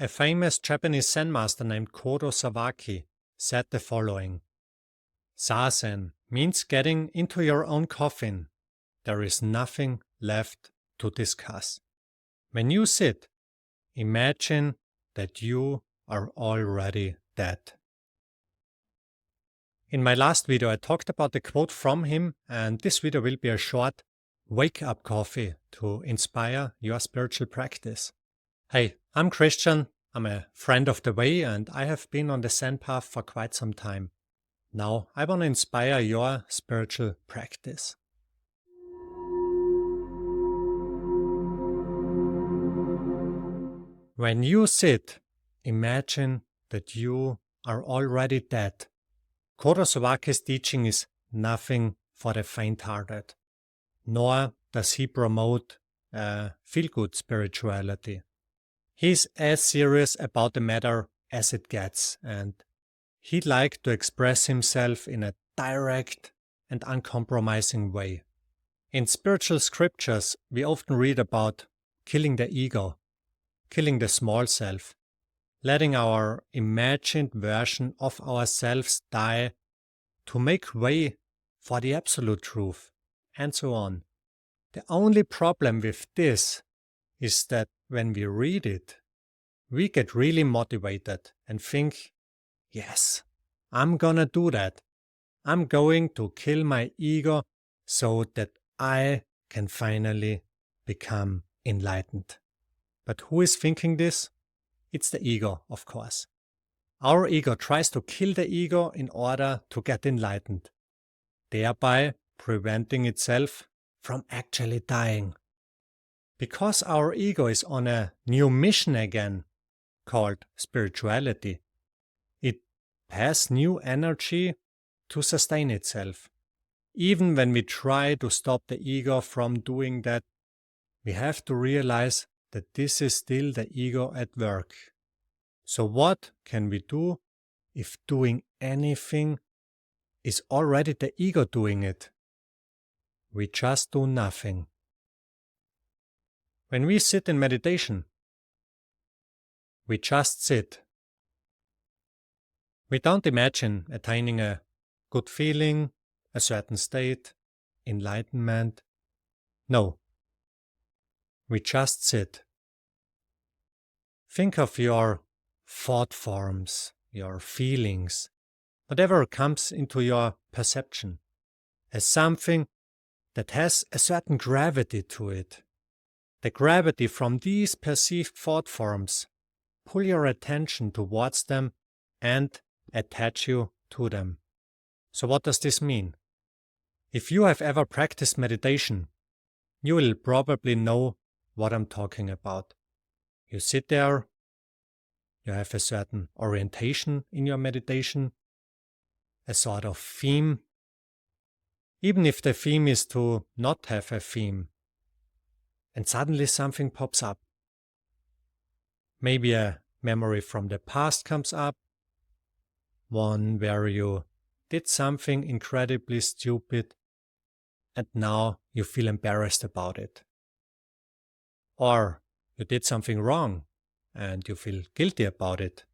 A famous Japanese Zen master named Kodo Sawaki said the following: Zazen means getting into your own coffin. There is nothing left to discuss. When you sit, imagine that you are already dead. In my last video I talked about the quote from him, and this video will be a short wake-up coffee to inspire your spiritual practice. Hey, I'm Christian, I'm a friend of the way, and I have been on the Zen path for quite some time. Now I want to inspire your spiritual practice. When you sit, imagine that you are already dead. Kodo Sawaki's teaching is nothing for the faint-hearted, nor does he promote feel-good spirituality. He's as serious about the matter as it gets, and he'd like to express himself in a direct and uncompromising way. In spiritual scriptures, we often read about killing the ego, killing the small self, letting our imagined version of ourselves die to make way for the absolute truth, and so on. The only problem with this is that when we read it, we get really motivated and think, yes, I'm gonna do that. I'm going to kill my ego so that I can finally become enlightened. But who is thinking this? It's the ego, of course. Our ego tries to kill the ego in order to get enlightened, thereby preventing itself from actually dying. Because our ego is on a new mission again, called spirituality, it has new energy to sustain itself. Even when we try to stop the ego from doing that, we have to realize that this is still the ego at work. So what can we do if doing anything is already the ego doing it? We just do nothing. When we sit in meditation, we just sit. We don't imagine attaining a good feeling, a certain state, enlightenment. No. We just sit. Think of your thought forms, your feelings, whatever comes into your perception, as something that has a certain gravity to it. The gravity from these perceived thought forms pull your attention towards them and attach you to them. So what does this mean? If you have ever practiced meditation, you will probably know what I'm talking about. You sit there, you have a certain orientation in your meditation, a sort of theme. Even if the theme is to not have a theme, and suddenly something pops up. Maybe a memory from the past comes up, one where you did something incredibly stupid and now you feel embarrassed about it. Or you did something wrong and you feel guilty about it.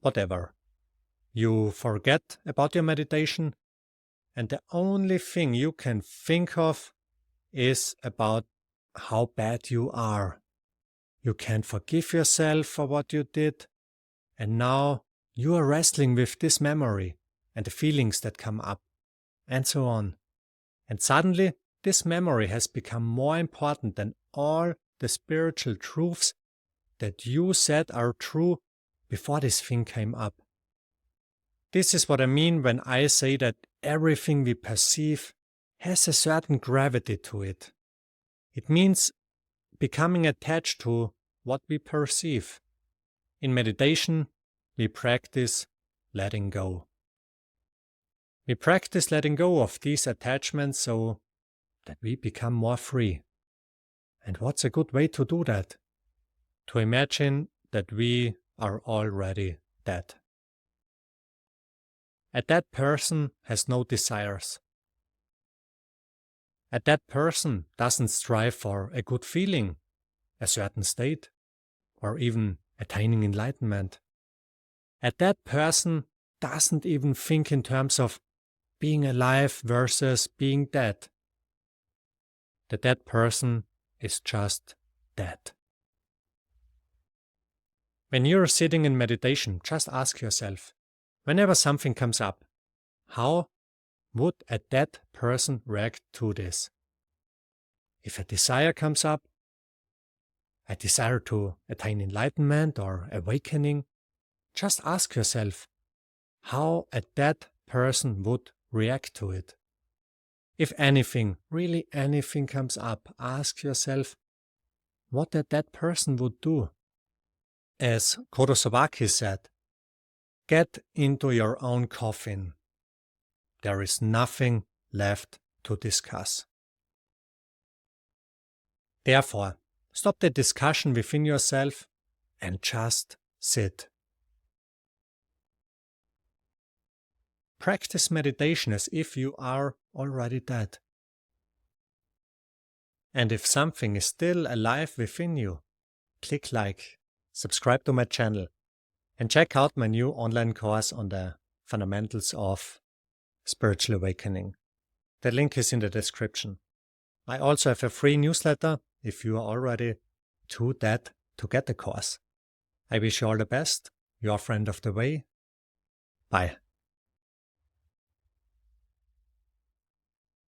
Whatever. You forget about your meditation, and the only thing you can think of is about how bad you are. You can't forgive yourself for what you did, and now you are wrestling with this memory and the feelings that come up, and so on. And suddenly, this memory has become more important than all the spiritual truths that you said are true before this thing came up. This is what I mean when I say that everything we perceive has a certain gravity to it. It means becoming attached to what we perceive. In meditation, we practice letting go. We practice letting go of these attachments so that we become more free. And what's a good way to do that? To imagine that we are already dead. A dead person has no desires. A dead person doesn't strive for a good feeling, a certain state, or even attaining enlightenment. And that person doesn't even think in terms of being alive versus being dead. The dead person is just dead. When you're sitting in meditation, just ask yourself, whenever something comes up, how would a dead person react to this? If a desire comes up, a desire to attain enlightenment or awakening, just ask yourself how a dead person would react to it. If anything, really anything comes up, ask yourself what a dead person would do. As Kodo Sawaki said, get into your own coffin. There is nothing left to discuss. Therefore, stop the discussion within yourself and just sit. Practice meditation as if you are already dead. And if something is still alive within you, click like, subscribe to my channel, and check out my new online course on the fundamentals of spiritual awakening. The link is in the description. I also have a free newsletter if you are already too dead to get the course. I wish you all the best. Your friend of the way. Bye.